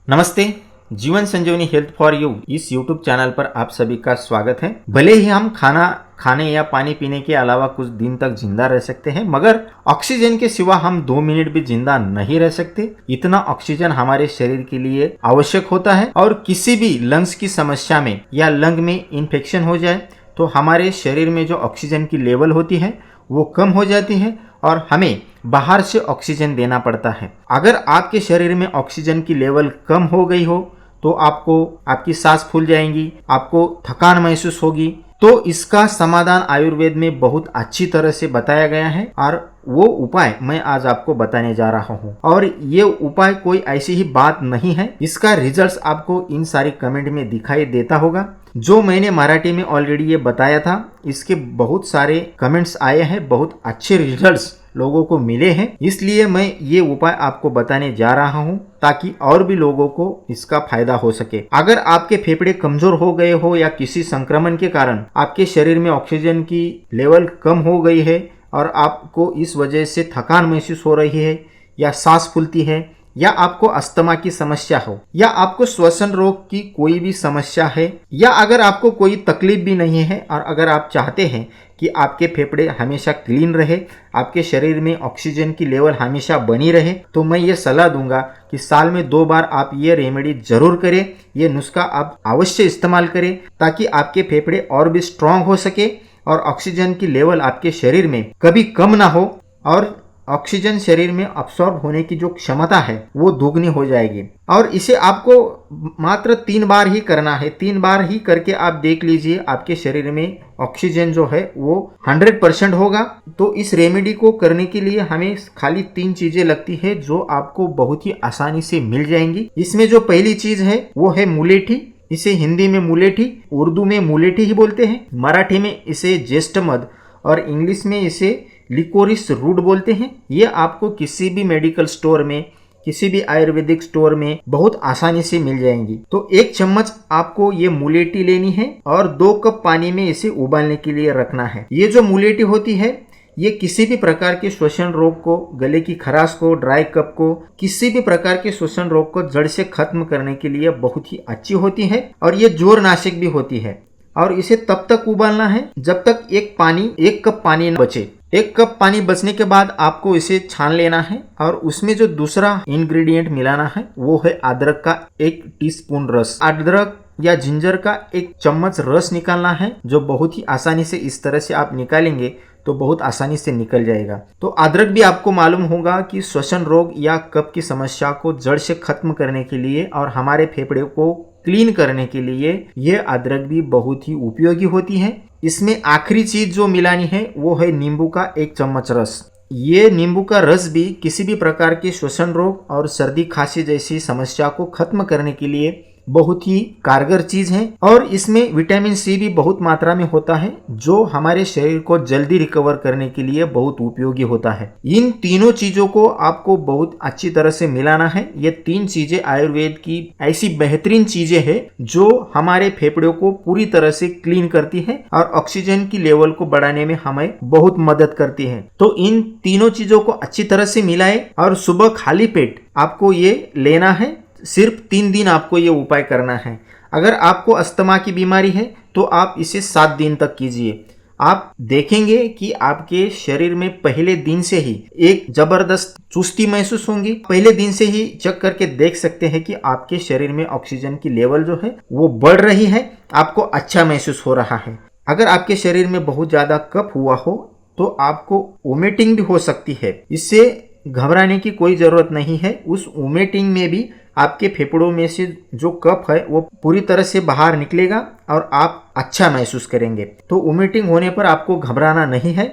नमस्ते। जीवन संजीवनी health for you इस यूट्यूब चैनल पर आप सभी का स्वागत है। भले ही हम खाना खाने या पानी पीने के अलावा कुछ दिन तक जिंदा रह सकते हैं, मगर ऑक्सीजन के सिवा हम 2 मिनट भी जिंदा नहीं रह सकते। इतना ऑक्सीजन हमारे शरीर के लिए आवश्यक होता है और किसी भी लंग्स की समस्या में या लंग में इन्फेक्शन हो जाए तो हमारे शरीर में जो ऑक्सीजन की लेवल होती है वो कम हो जाती है और हमें बाहर से ऑक्सीजन देना पड़ता है। अगर आपके शरीर में ऑक्सीजन की लेवल कम हो गई हो तो आपकी सांस फूल जाएंगी, आपको थकान महसूस होगी। तो इसका समाधान आयुर्वेद में बहुत अच्छी तरह से बताया गया है और वो उपाय मैं आज आपको बताने जा रहा हूँ। और ये उपाय कोई ऐसी ही बात नहीं है, इसका रिजल्ट्स आपको इन सारी कमेंट में दिखाई देता होगा। जो मैंने मराठी में ऑलरेडी ये बताया था, इसके बहुत सारे कमेंट्स आए हैं, बहुत अच्छे रिजल्ट्स लोगों को मिले हैं। इसलिए मैं ये उपाय आपको बताने जा रहा हूँ ताकि और भी लोगों को इसका फायदा हो सके। अगर आपके फेफड़े कमजोर हो गए हो या किसी संक्रमण के कारण आपके शरीर में ऑक्सीजन की लेवल कम हो गई है और आपको इस वजह से थकान महसूस हो रही है या सांस फूलती है या आपको अस्थमा की समस्या हो या आपको श्वसन रोग की कोई भी समस्या है या अगर आपको कोई तकलीफ भी नहीं है और अगर आप चाहते हैं कि आपके फेफड़े हमेशा क्लीन रहे, आपके शरीर में ऑक्सीजन की लेवल हमेशा बनी रहे, तो मैं ये सलाह दूंगा कि साल में 2 बार आप ये रेमेडी जरूर करें। ये नुस्खा आप अवश्य इस्तेमाल करें ताकि आपके फेफड़े और भी स्ट्रांग हो सके और ऑक्सीजन की लेवल आपके शरीर में कभी कम ना हो और ऑक्सीजन शरीर में अब्सॉर्ब होने की जो क्षमता है वो दोगुनी हो जाएगी। और इसे आपको मात्र 3 बार ही करना है। 3 बार ही करके आप देख लीजिए आपके शरीर में ऑक्सीजन जो है वो 100% होगा। तो इस रेमेडी को करने के लिए हमें खाली 3 चीजें लगती है जो आपको बहुत ही आसानी से मिल जाएंगी। इसमें जो पहली चीज है वो है मुलेठी। इसे हिंदी में मुलेठी, उर्दू में मुलेठी ही बोलते हैं, मराठी में इसे ज्येष्ठ मध और इंग्लिश में इसे लिकोरिस रूट बोलते हैं। ये आपको किसी भी मेडिकल स्टोर में, किसी भी आयुर्वेदिक स्टोर में बहुत आसानी से मिल जाएंगी। तो 1 चम्मच आपको ये मुलेठी लेनी है और 2 कप पानी में इसे उबालने के लिए रखना है। ये जो मुलेठी होती है ये किसी भी प्रकार के श्वसन रोग को, गले की खराश को, ड्राई कफ को, किसी भी प्रकार के श्वसन रोग को जड़ से खत्म करने के लिए बहुत ही अच्छी होती है और ये जोर नाशक भी होती है। और इसे तब तक उबालना है जब तक 1 कप पानी न बचे। 1 कप पानी बचने के बाद आपको इसे छान लेना है और उसमें जो दूसरा इंग्रेडिएंट मिलाना है वो है अदरक का 1 टीस्पून रस। अदरक या जिंजर का 1 चम्मच रस निकालना है, जो बहुत ही आसानी से इस तरह से आप निकालेंगे तो बहुत आसानी से निकल जाएगा। तो अदरक भी आपको मालूम होगा कि श्वसन रोग या कफ की समस्या को जड़ से खत्म करने के लिए और हमारे फेफड़े को क्लीन करने के लिए ये अदरक भी बहुत ही उपयोगी होती है। इसमें आखिरी चीज जो मिलानी है वो है नींबू का 1 चम्मच रस। ये नींबू का रस भी किसी भी प्रकार के श्वसन रोग और सर्दी खांसी जैसी समस्या को खत्म करने के लिए बहुत ही कारगर चीज है। और इसमें विटामिन सी भी बहुत मात्रा में होता है जो हमारे शरीर को जल्दी रिकवर करने के लिए बहुत उपयोगी होता है। इन तीनों चीजों को आपको बहुत अच्छी तरह से मिलाना है। ये 3 चीजें आयुर्वेद की ऐसी बेहतरीन चीजें हैं जो हमारे फेफड़ों को पूरी तरह से क्लीन करती है और ऑक्सीजन की लेवल को बढ़ाने में हमें बहुत मदद करती है। तो इन तीनों चीजों को अच्छी तरह से मिलाएं और सुबह खाली पेट आपको ये लेना है। सिर्फ 3 दिन आपको ये उपाय करना है। अगर आपको अस्थमा की बीमारी है तो आप इसे 7 दिन तक कीजिए। आप देखेंगे कि आपके शरीर में पहले दिन से ही एक जबरदस्त चुस्ती महसूस होंगी। पहले दिन से ही चेक करके देख सकते हैं कि आपके शरीर में ऑक्सीजन की लेवल जो है वो बढ़ रही है, आपको अच्छा महसूस हो रहा है। अगर आपके शरीर में बहुत ज्यादा कफ हुआ हो तो आपको वोमिटिंग भी हो सकती है। इससे घबराने की कोई जरूरत नहीं है। उस वोमिटिंग में भी आपके फेफड़ों में से जो कफ है वो पूरी तरह से बाहर निकलेगा और आप अच्छा महसूस करेंगे। तो वोमिटिंग होने पर आपको घबराना नहीं है।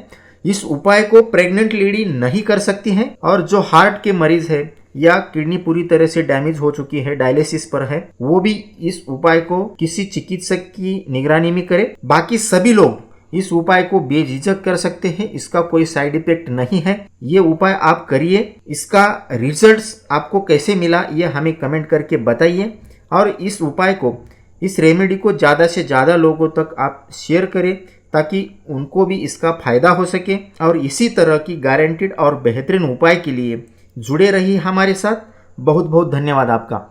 इस उपाय को प्रेग्नेंट लेडी नहीं कर सकती हैं और जो हार्ट के मरीज है या किडनी पूरी तरह से डैमेज हो चुकी है, डायलिसिस पर है, वो भी इस उपाय को किसी चिकित्सक की निगरानी में करे। बाकी सभी लोग इस उपाय को बेझिझक कर सकते हैं, इसका कोई साइड इफेक्ट नहीं है। ये उपाय आप करिए। इसका रिजल्ट्स आपको कैसे मिला ये हमें कमेंट करके बताइए और इस उपाय को, इस रेमेडी को ज़्यादा से ज़्यादा लोगों तक आप शेयर करें ताकि उनको भी इसका फायदा हो सके। और इसी तरह की गारंटीड और बेहतरीन उपाय के लिए जुड़े रहिए हमारे साथ। बहुत बहुत धन्यवाद आपका।